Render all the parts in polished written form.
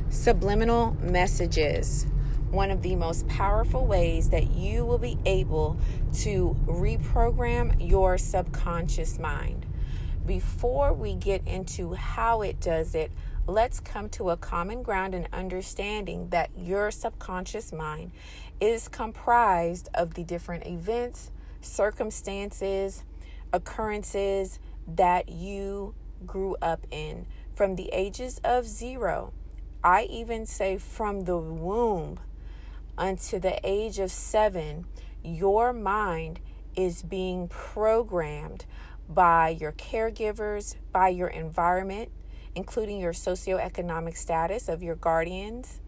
Subliminal messages. One of the most powerful ways that you will be able to reprogram your subconscious mind. Before we get into how it does it, let's come to a common ground and understanding that your subconscious mind is comprised of the different events, circumstances, occurrences that you grew up in from the ages of 0. I even say from the womb until the age of 7, your mind is being programmed by your caregivers, by your environment, including your socioeconomic status of your guardians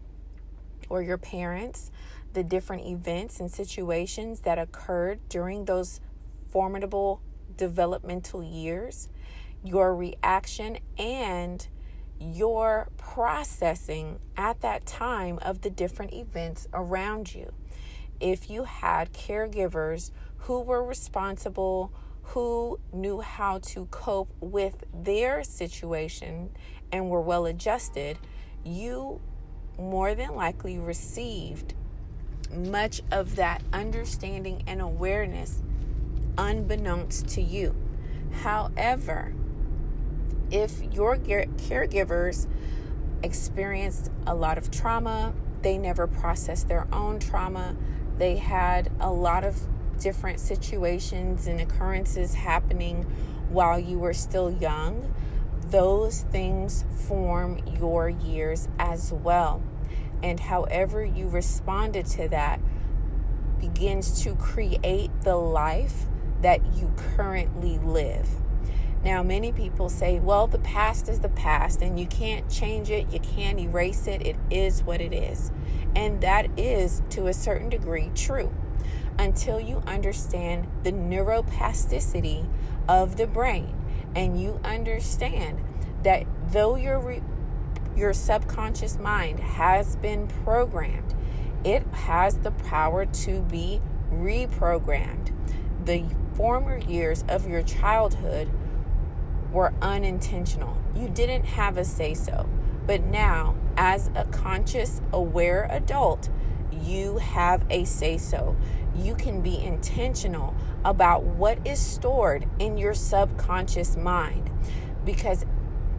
or your parents, the different events and situations that occurred during those formidable developmental years, your reaction and your processing at that time of the different events around you. If you had caregivers who were responsible, who knew how to cope with their situation and were well adjusted, you more than likely received much of that understanding and awareness unbeknownst to you. However, if your caregivers experienced a lot of trauma, they never processed their own trauma, they had a lot of different situations and occurrences happening while you were still young, those things form your years as well. And however you responded to that begins to create the life that you currently live. Now, many people say, well, the past is the past and you can't change it. You can't erase it. It is what it is. And that is, to a certain degree, true until you understand the neuroplasticity of the brain and you understand that though your subconscious mind has been programmed, it has the power to be reprogrammed. The former years of your childhood were unintentional. You didn't have a say-so. But now, as a conscious, aware adult, you have a say-so. You can be intentional about what is stored in your subconscious mind, because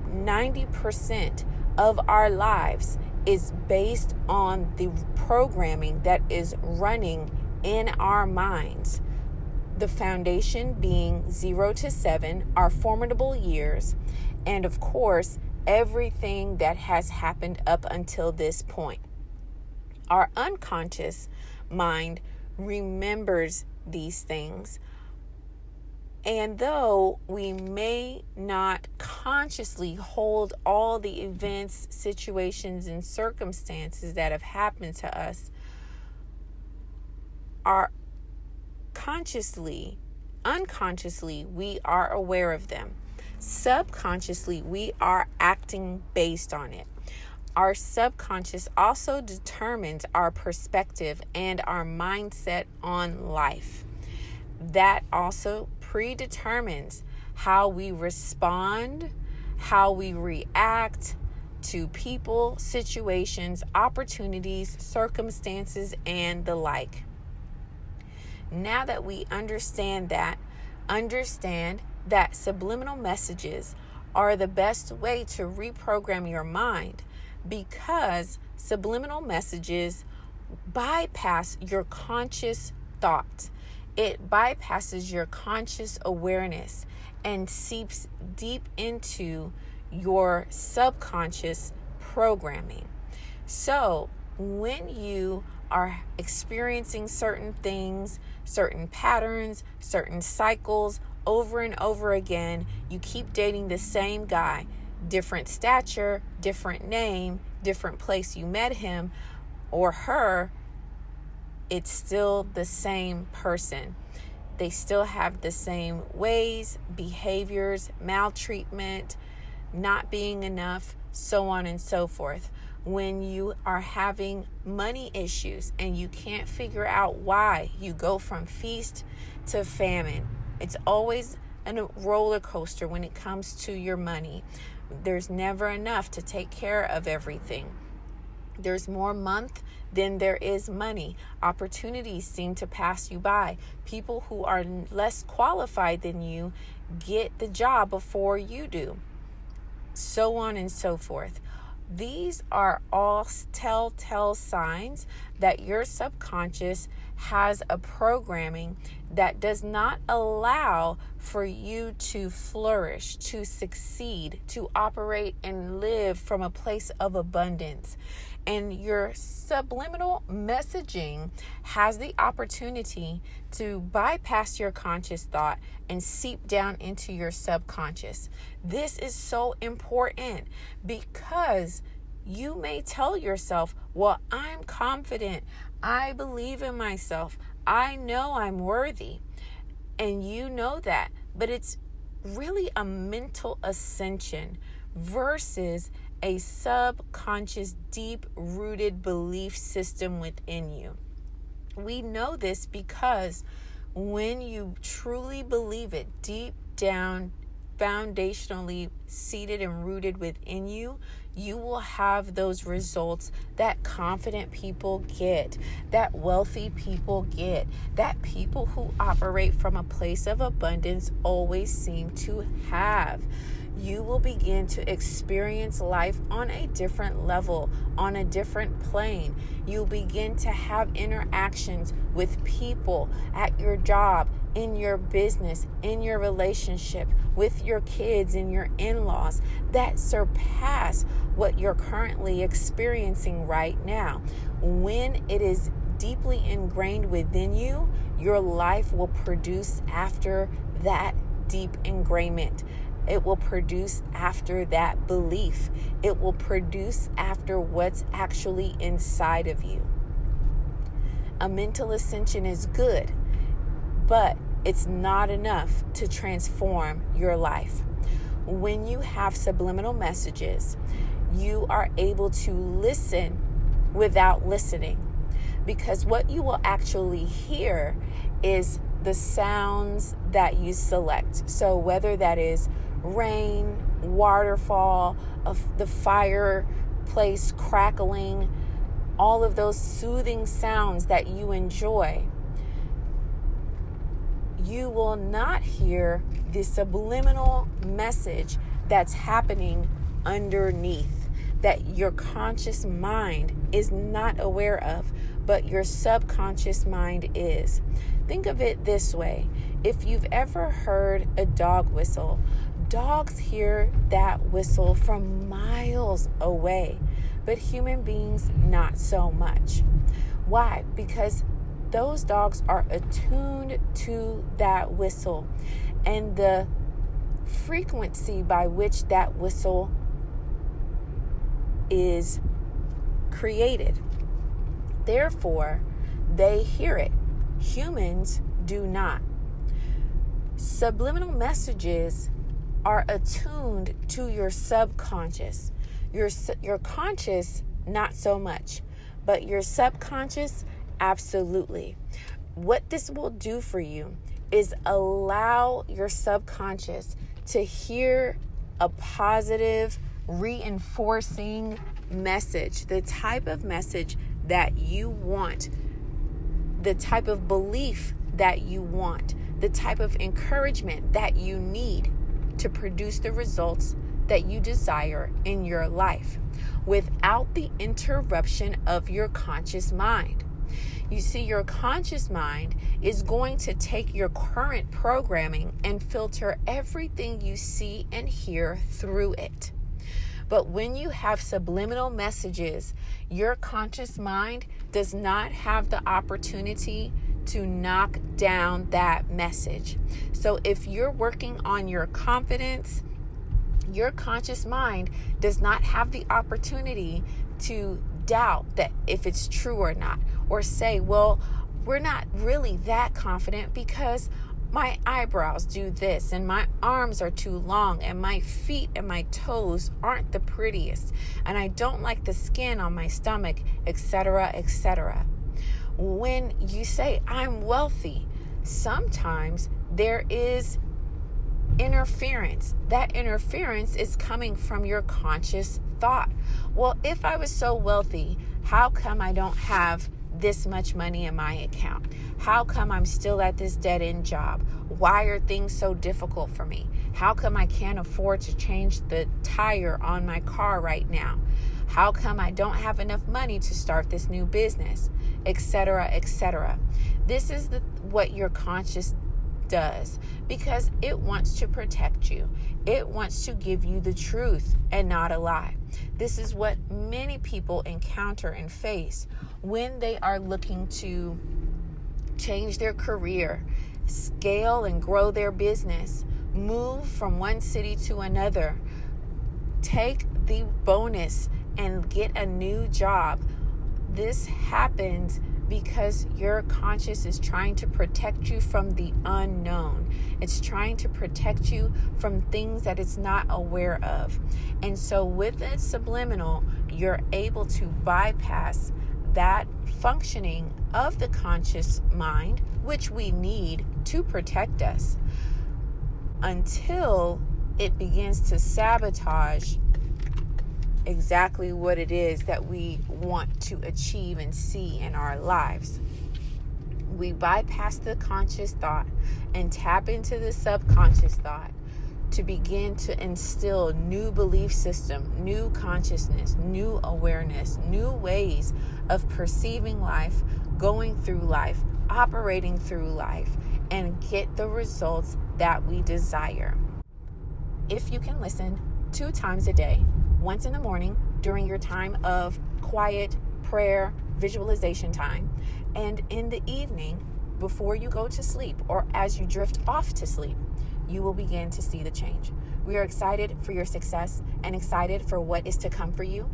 90% of our lives is based on the programming that is running in our minds. The foundation being 0 to 7, our formidable years, and of course, everything that has happened up until this point. Our unconscious mind remembers these things. And though we may not consciously hold all the events, situations, and circumstances that have happened to us, unconsciously, we are aware of them. Subconsciously, we are acting based on it. Our subconscious also determines our perspective and our mindset on life. That also predetermines how we respond, how we react to people, situations, opportunities, circumstances, and the like. Now that we understand that subliminal messages are the best way to reprogram your mind, because subliminal messages bypass your conscious thoughts. It bypasses your conscious awareness and seeps deep into your subconscious programming. So when you are experiencing certain things, certain patterns, certain cycles over and over again, you keep dating the same guy, different stature, different name, different place you met him or her, it's still the same person. They still have the same ways, behaviors, maltreatment, not being enough, so on and so forth. When you are having money issues and you can't figure out why, you go from feast to famine. It's always a roller coaster when it comes to your money. There's never enough to take care of everything. There's more month than there is money. Opportunities seem to pass you by. People who are less qualified than you get the job before you do. So on and so forth. These are all telltale signs that your subconscious has a programming that does not allow for you to flourish, to succeed, to operate and live from a place of abundance. And your subliminal messaging has the opportunity to bypass your conscious thought and seep down into your subconscious. This is so important because you may tell yourself, well, I'm confident. I believe in myself. I know I'm worthy. And you know that. But it's really a mental ascension versus a subconscious, deep-rooted belief system within you. We know this because when you truly believe it deep down, foundationally seated and rooted within you, you will have those results that confident people get, that wealthy people get, that people who operate from a place of abundance always seem to have. You will begin to experience life on a different level, on a different plane. You'll begin to have interactions with people at your job, in your business, in your relationship, with your kids and your in-laws that surpass what you're currently experiencing right now. When it is deeply ingrained within you, your life will produce after that deep ingrainment. It will produce after that belief. It will produce after what's actually inside of you. A mental ascension is good, but it's not enough to transform your life. When you have subliminal messages, you are able to listen without listening, because what you will actually hear is the sounds that you select. So whether that is rain, waterfall, the fireplace crackling, all of those soothing sounds that you enjoy, you will not hear the subliminal message that's happening underneath, that your conscious mind is not aware of, but your subconscious mind is. Think of it this way. If you've ever heard a dog whistle, dogs hear that whistle from miles away, but human beings not so much. Why? Because those dogs are attuned to that whistle and the frequency by which that whistle is created. Therefore, they hear it. Humans do not. Subliminal messages are attuned to your subconscious. Your conscious, not so much, but your subconscious, absolutely. What this will do for you is allow your subconscious to hear a positive, reinforcing message, the type of message that you want, the type of belief that you want, the type of encouragement that you need to produce the results that you desire in your life without the interruption of your conscious mind. You see, your conscious mind is going to take your current programming and filter everything you see and hear through it. But when you have subliminal messages, your conscious mind does not have the opportunity to knock down that message. So if you're working on your confidence, your conscious mind does not have the opportunity to doubt that if it's true or not, or say, well, we're not really that confident because my eyebrows do this and my arms are too long and my feet and my toes aren't the prettiest and I don't like the skin on my stomach, etc., etc. When you say, I'm wealthy, sometimes there is interference. That interference is coming from your conscious thought, well, if I was so wealthy, how come I don't have this much money in my account? How come I'm still at this dead-end job? Why are things so difficult for me? How come I can't afford to change the tire on my car right now? How come I don't have enough money to start this new business? Etc., etc. This is what your conscious does, because it wants to protect you. It wants to give you the truth and not a lie. This is what many people encounter and face when they are looking to change their career, scale and grow their business, move from one city to another, take the bonus and get a new job. This happens because your conscious is trying to protect you from the unknown. It's trying to protect you from things that it's not aware of. And so with a subliminal, you're able to bypass that functioning of the conscious mind, which we need to protect us, until it begins to sabotage exactly what it is that we want to achieve and see in our lives. We bypass the conscious thought and tap into the subconscious thought to begin to instill new belief system, new consciousness, new awareness, new ways of perceiving life, going through life, operating through life, and get the results that we desire. If you can listen 2 times a day, once in the morning during your time of quiet prayer, visualization time, and in the evening before you go to sleep or as you drift off to sleep, you will begin to see the change. We are excited for your success and excited for what is to come for you.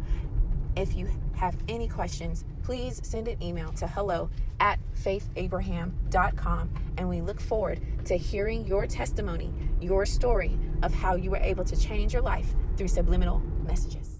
If you have any questions, please send an email to hello@faithabraham.com, and we look forward to hearing your testimony, your story of how you were able to change your life through subliminal messages.